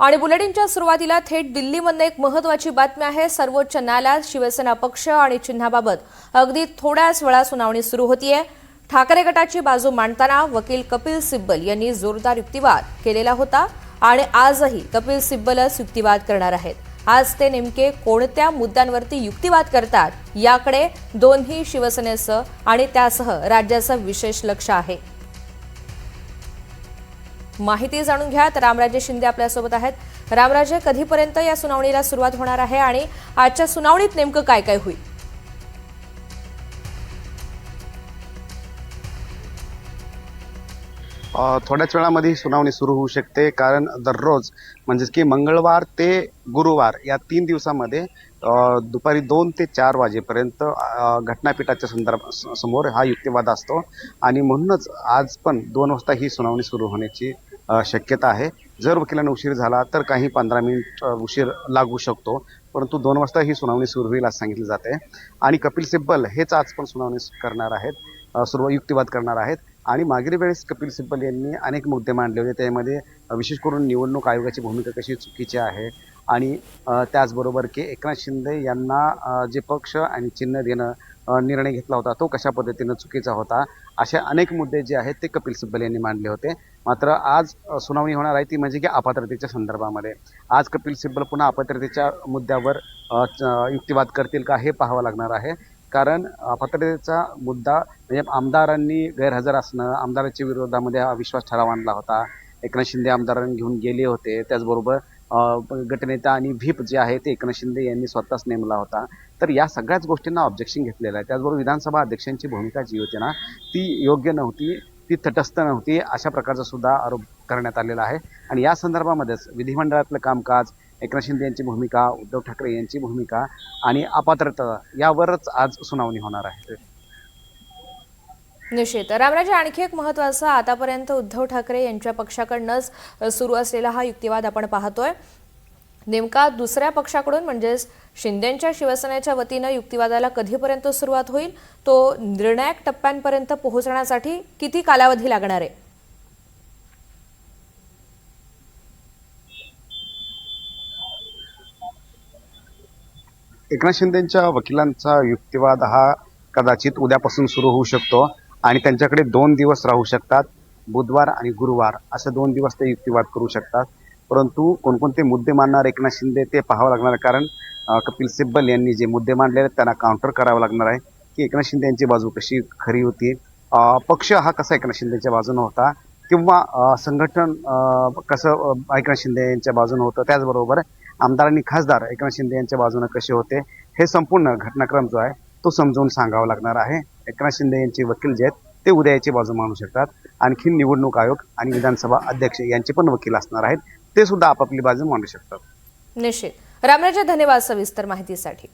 आणि बुलेटिनच्या सुरुवातीला थेट दिल्लीमधून एक महत्त्वाची बातमी आहे। सर्वोच्च न्यायालयात शिवसेना पक्ष आणि चिन्हाबाबत अगदी थोड्याच वेळा सुनावणी सुरू होतीये। ठाकरे गटाची बाजू मांडताना वकील कपिल सिब्बल यांनी जोरदार युक्तिवाद केलेला होता आणि आजही कपिल सिब्बलच युक्तिवाद करणार आहेत। आज ते नेमके कोणत्या मुद्द्यांवरती युक्तिवाद करतात याकडे दोन्ही शिवसेनेचं आणि त्यासह राज्याचं विशेष लक्ष आहे। माहिती जाणून घ्या तर रामराजे शिंदे आपल्यासोबत आहेत। रामराजे, कधीपर्यंत या सुनावणीला सुरुवात होणार आहे आणि आजच्या सुनावणीत नेमकं काय काय होईल? थोड्याच वेळामध्ये सुनावणी सुरू होऊ शकते, कारण दररोज म्हणजे की मंगळवार ते गुरुवार या 3 दिवसामध्ये दुपारी 2 ते 4 वाजेपर्यंत घटनापीठाच्या समोर हा युक्तिवाद असतो आणि म्हणूनच आज पण 2 वाजता ही सुनावणी सुरू होण्याची शक्यता आहे। जर वकिलांना उशीर झाला तर काही 15 मिनिट उशीर लागू शकतो, परंतु 2 वाजता ही सुनावणी सुरू होईल असं सांगितलं जाते। आणि कपिल सिब्बल हेच आज पण सुनावणी करणार आहेत, युक्तिवाद करणार आहेत। आणि मागील वेळेस कपिल सिब्बल यांनी अनेक मुद्दे मांडले होते, त्यामध्ये विशेष करून निवडणूक आयोगाची भूमिका कशी चुकीची आहे आणि त्याचबरोबर की एकनाथ शिंदे यांना जे पक्ष आणि चिन्ह देणं निर्णय घेतला होता तो कशा पद्धतीनं चुकीचा होता, असे अनेक मुद्दे जे आहेत ते कपिल सिब्बल यांनी मांडले होते। मात्र आज सुनावणी होणार आहे ती म्हणजे की अपात्रतेच्या संदर्भामध्ये। आज कपिल सिब्बल पुन्हा अपात्रतेच्या मुद्द्यावर युक्तिवाद करतील का हे पाहावं लागणार आहे, कारण अपात्रतेचा मुद्दा म्हणजे आमदारांनी गैरहजर असणं, आमदारांच्या विरोधामध्ये अविश्वास ठराव आणला होता, एकनाथ शिंदे आमदारांनी घेऊन गेले होते, त्याचबरोबर गटनेता आणि व्हीप जे आहे ते एकनाथ शिंदे यांनी स्वतःच नेमला होता। तर या सगळ्याच गोष्टींना ऑब्जेक्शन घेतलेलं आहे। त्याचबरोबर विधानसभा अध्यक्षांची भूमिका जी होती ना ती योग्य नव्हती, ती तटस्थ नव्हती, अशा प्रकारचा सुद्धा आरोप करण्यात आलेला आहे। आणि या संदर्भामध्येच विधिमंडळातलं कामकाज, एकनाथ शिंदे यांची भूमिका, उद्धव ठाकरे यांची भूमिका आणि अपात्रता यावरच आज सुनावणी होणार आहे। निश्चित रामराजे, आणखी एक महत्त्वाचा आतापर्यंत उद्धव ठाकरे यांच्या पक्षाकडूनच सुरू असलेला हा युक्तिवाद आपण पाहतोय। नेमका दुसऱ्या पक्षाकडून म्हणजेच शिंदेंच्या शिवसेनेच्या वतीनं युक्तिवादाला कधीपर्यंत सुरुवात होईल, तो निर्णायक टप्प्यांपर्यंत पोहोचण्यासाठी किती कालावधी लागणार आहे? एकनाथ शिंदेंच्या वकिलांचा युक्तिवाद हा कदाचित उद्यापासून सुरू होऊ शकतो आणि त्यांच्याकडे 2 दिवस राहू शकतात, बुधवार आणि गुरुवार असे 2 दिवस ते युक्तिवाद करू शकतात। परंतु कोणकोणते मुद्दे मांडणार एकनाथ शिंदे ते पाहावं लागणार आहे, कारण कपिल सिब्बल यांनी जे मुद्दे मांडले आहेत त्यांना काउंटर करावं लागणार आहे की एकनाथ शिंदे यांची बाजू कशी खरी होती, पक्ष हा कसा एकनाथ शिंदेच्या बाजूने होता, किंवा संघटन कसं एकनाथ शिंदे यांच्या बाजूने होतं, त्याचबरोबर आमदार आणि खासदार एकनाथ शिंदे यांच्या बाजूने कसे होते, हे संपूर्ण घटनाक्रम जो आहे तो समजावून सांगावा लागणार आहे। एकनाथ शिंदे यांचे वकील जे आहेत ते उद्या याची बाजू मांडू शकतात। आणखी निवडणूक आयोग आणि विधानसभा अध्यक्ष यांचे पण वकील असणार आहेत, ते सुद्धा आपापली बाजू मांडू शकतात। निश्चित रामराजे, धन्यवाद सविस्तर माहितीसाठी।